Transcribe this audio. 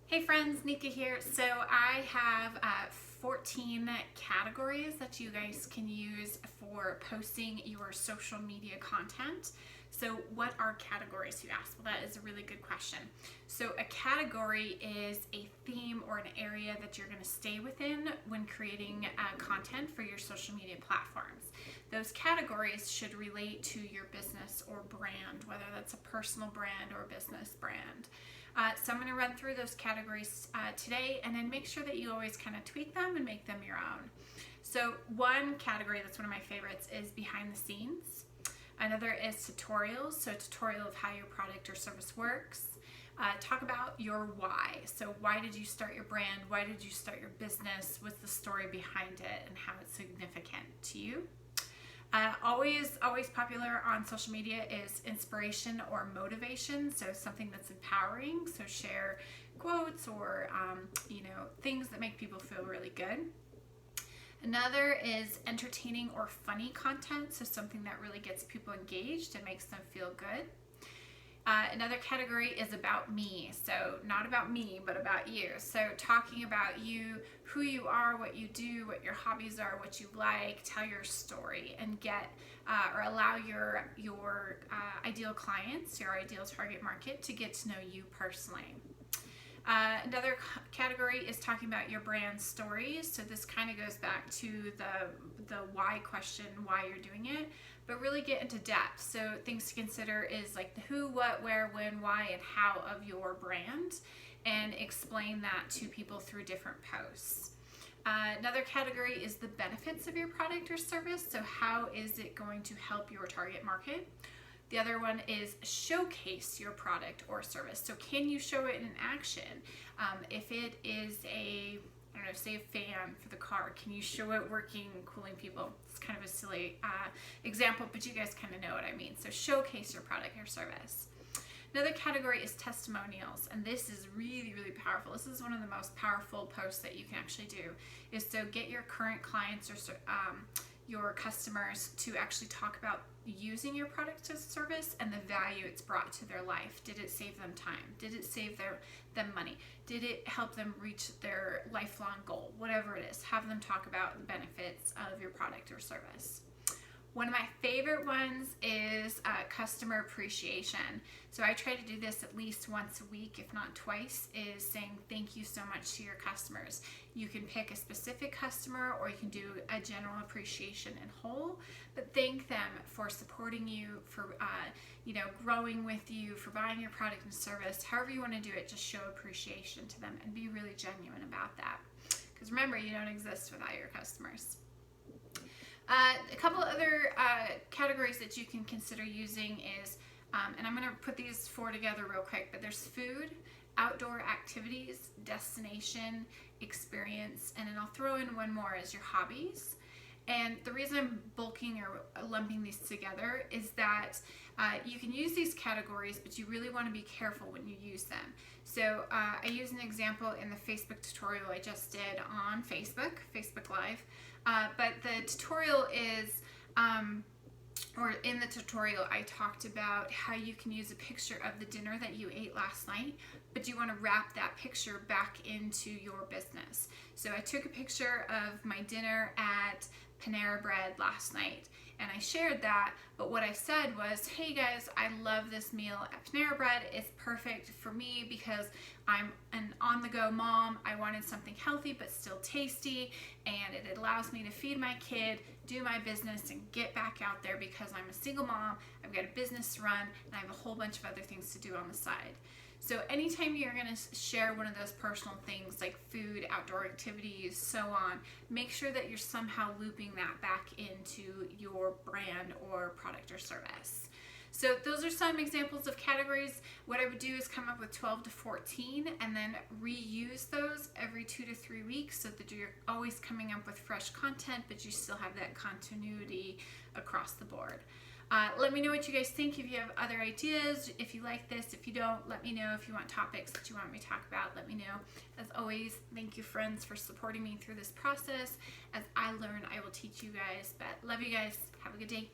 Hey friends, Nika here. So I have 14 categories that you guys can use for posting your social media content. So what are categories, you ask? Well, that is a really good question. So a category is a theme or an area that you're going to stay within when creating content for your social media platforms. Those categories should relate to your business or brand, whether that's a personal brand or a business brand. So I'm going to run through those categories today, and then make sure that you always kind of tweak them and make them your own. So one category that's one of my favorites is behind the scenes. Another is tutorials, so a tutorial of how your product or service works. Talk about your why. So why did you start your brand? Why did you start your business? What's the story behind it and how it's significant to you? Always popular on social media is inspiration or motivation. So something that's empowering. So share quotes or things that make people feel really good. Another is entertaining or funny content. So something that really gets people engaged and makes them feel good. Another category is about me. So not about me, but about you. So talking about you, who you are, what you do, what your hobbies are, what you like, tell your story, and get or allow your ideal clients, your ideal target market, to get to know you personally. Another category is talking about your brand stories. So this kind of goes back to the why question, why you're doing it, but really get into depth. So things to consider is like the who, what, where, when, why, and how of your brand, and explain that to people through different posts. Another category is the benefits of your product or service. So how is it going to help your target market? The other one is showcase your product or service. So can you show it in action? If it is say a fan for the car, can you show it working, cooling people? It's kind of a silly example, but you guys kind of know what I mean. So showcase your product or service. Another category is testimonials, and this is really, really powerful. This is one of the most powerful posts that you can actually do, is so get your current clients or your customers to actually talk about using your product or service and the value it's brought to their life. Did it save them time? Did it save them money? Did it help them reach their lifelong goal? Whatever it is, have them talk about the benefits of your product or service. One of my favorite ones is customer appreciation. So I try to do this at least once a week, if not twice, is saying thank you so much to your customers. You can pick a specific customer, or you can do a general appreciation in whole, but thank them for supporting you, for growing with you, for buying your product and service. However you want to do it, just show appreciation to them and be really genuine about that. Because remember, you don't exist without your customers. A couple other categories that you can consider using is, and I'm going to put these four together real quick, but there's food, outdoor activities, destination, experience, and then I'll throw in one more as your hobbies. And the reason I'm bulking or lumping these together is that you can use these categories, but you really want to be careful when you use them. So I use an example in the Facebook tutorial I just did on Facebook Live. But the tutorial is, or in the tutorial, I talked about how you can use a picture of the dinner that you ate last night, but you want to wrap that picture back into your business. So I took a picture of my dinner at Panera Bread last night, and I shared that, but what I said was, hey guys, I love this meal at Panera Bread. It's perfect for me because I'm an on-the-go mom. I wanted something healthy but still tasty, and it allows me to feed my kid, do my business, and get back out there because I'm a single mom, I've got a business to run, and I have a whole bunch of other things to do on the side. So anytime you're going to share one of those personal things like food, outdoor activities, so on, make sure that you're somehow looping that back into your brand or product or service. So those are some examples of categories. What I would do is come up with 12 to 14 and then reuse those every 2 to 3 weeks so that you're always coming up with fresh content, but you still have that continuity across the board. Let me know what you guys think. If you have other ideas, if you like this, if you don't, let me know. If you want topics that you want me to talk about, let me know. As always, thank you friends for supporting me through this process. As I learn, I will teach you guys. But love you guys. Have a good day.